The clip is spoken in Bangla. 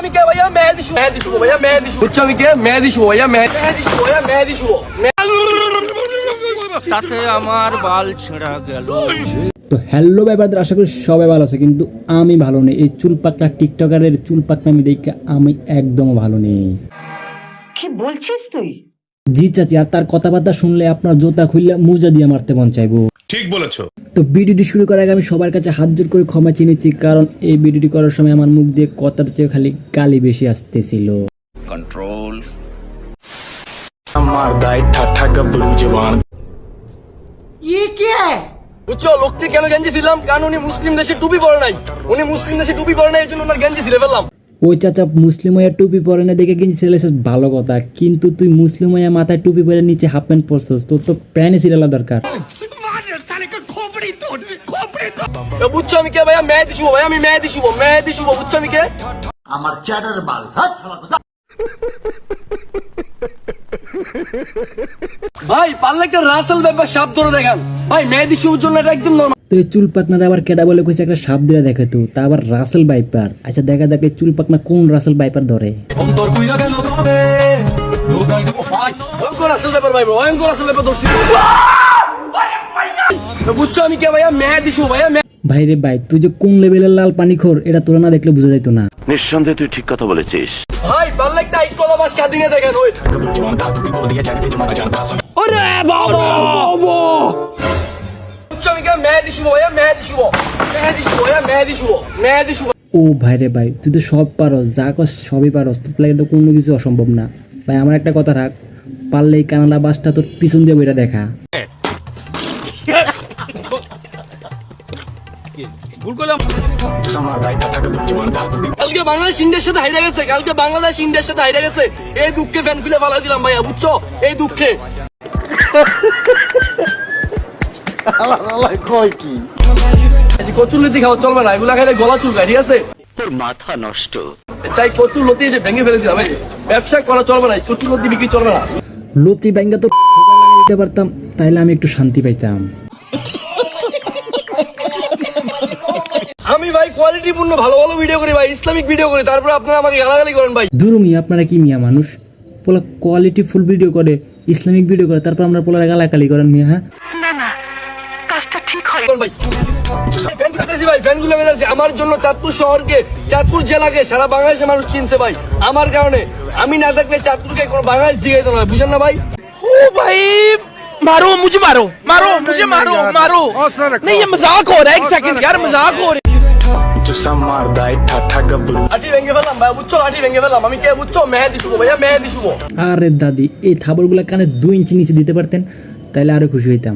আমি কে ভাইয়া মেহেদি শুভ ভাইয়া মেহেদি শুভ বুঝছো আমি কে মেহেদি শুভ ভাইয়া মেহেদি শুভ ভাইয়া মেহেদি শুভ সাথে আমার বাল ছেঁড়া গেল। তো হ্যালো ব্যাপারদের, আশা করি সবাই ভালো আছে, কিন্তু আমি ভালো নেই। এই চুল পাকনা টিকটকারের চুল পাকনা আমি দেখে আমি একদম ভালো নেই। কি বলছিস তুই? জি চাচি, আর তার কথাবার্তা শুনলে আপনার জোতা খুললে মুজা দিয়ে মারতে মন চাইবো। ঠিক বলেছো। তো ভিডিওটি শুরু করার আগে আমি সবার কাছে হাত জোর করে ক্ষমা চেয়েছি, কারণ এই ভিডিওটি করার সময় আমার মুখ দিয়ে কথার চেয়ে খালি গালি বেশি আসতেছিল। कंट्रोल বুঝছো লোকটি কেন গেঞ্জি ছিলাম? কারণ উনি মুসলিম দেশে টুপি পরে নাই, উনি মুসলিম দেশে টুপি পরে নাই, এই জন্য ওনার গেঞ্জি ছিঁড়ে ফেললাম। ওই চাচা মুসলিম হইয়া টুপি পরে না দেখে কিন্তু ছেলে ভালো কথা, কিন্তু তুই মুসলিম হইয়া মাথায় টুপি পরে নিচে হাফ প্যান্ট পরছস, তোর তো প্যান্টে ছিড়ালা দরকার। বুঝছো আমি কে ভাইয়া মেহেদি শুভ ভাইয়া আমি মেহেদি শুভ বুঝছো আমি কে? আমার চ্যাটার বাল ভাই পারলে একটা রাসেল ব্যাপার সাপ ধরে দেখান ভাই, মেহেদি শুভর জন্য এটা একদম নরমাল। তো এই চুল পাকনাটা আবার কেডা বলে কইছে একটা সাপ দিয়ে দেখে, তো তা আবার রাসেল বাইপার। আচ্ছা দেখা যাক এই চুল পাকনা কোন রাসেল বাইপার ধরে। ভয়ঙ্কর রাসেল ব্যাপার ভাই, ভয়ঙ্কর রাসেল ব্যাপার দর্শি। বুঝছো আমি কে ভাইয়া মেহেদি শুভ ভাইয়া ভাই রে ভাই, তুই যে কোন লেভেলের লাল পানি খোর এটা তোরা না দেখলে বোঝা যাইতো না। নিঃসন্দেহে তুই ঠিক কথা বলেছিস। ভাই পারলে একটা আইট কলা বাস কাঁদিনে দেখেন। ওই ওরে বাবা বুঝছো আমি কে মেহেদি শুভ ভাইয়া মেহেদি শুভ ভাইয়া মেহেদি শুভ। ও ভাই রে ভাই, তুই তো সব পারস, যা কর সবই পারস, তোর লাগে তো কোনো কিছু অসম্ভব না। ভাই আমার একটা কথা রাখ, পারলে এই কানাডা বাসটা তোর পিছন দিয়ে বইটা দেখা। কালকে বাংলাদেশ ইন্ডিয়ার সাথে হাইরা গেছে, এই দুঃখে ফ্যান খুলে ফালাই দিলাম ভাইয়া, বুঝছো এই দুঃখে। কচুর লতি খাওয়া চলবে না, এগুলা খাইলে গলা চুলকায়, ঠিক আছে? তোর মাথা নষ্ট। তাই কচুর লতি যে ভেঙে ফেলে দিলাম, ব্যবসা করা চলবে না, কচুর লতি বিক্রি চলবে না। লতি ব্যাঙ্গা তো দিতে পারতাম, তাইলে আমি একটু শান্তি পাইতাম। আমি ভাই কোয়ালিটিপূর্ণ ভালো ভালো ভিডিও করি ভাই, ইসলামিক ভিডিও করি, তারপর আপনারা আমাকে গালাগালি করেন ভাই। দুরুমি আপনারা কি মিয়া মানুষ, পোলা কোয়ালিটি ফুল ভিডিও করে, ইসলামিক ভিডিও করে, তারপর আমরা পোলার গালাগালি করেন মিয়া। হ্যাঁ ভাই ফ্যান খুলতেছি ভাই, ফ্যান খুলে ফেলেছি। আমার জন্য চাঁদপুর শহরকে, চাঁদপুর জেলাকে সারা বাংলাদেশের মানুষ চিনছে ভাই আমার কারণে। আমি না থাকলে চাঁদপুরকে কোনো বাংলাদেশ জিগাইতো না, বুঝেন না ভাই? ও ভাই मारो मुझे, मारो नहीं, ये मजाक हो रहा है, एक सेकंड यार, मजाक हो रहा है। লাঠি ভেঙে ফেললাম ভাই, বুঝছো লাঠি ভেঙে ফেললাম। আমি কে বুঝছো? মেহেদি শুভ ভাইয়া মেহেদি শুভ। আরে দাদি, এই থাবরগুলা কানে 2 ইঞ্চি নিচে দিতে পারতেন, তাইলে আরো খুশি হইতাম।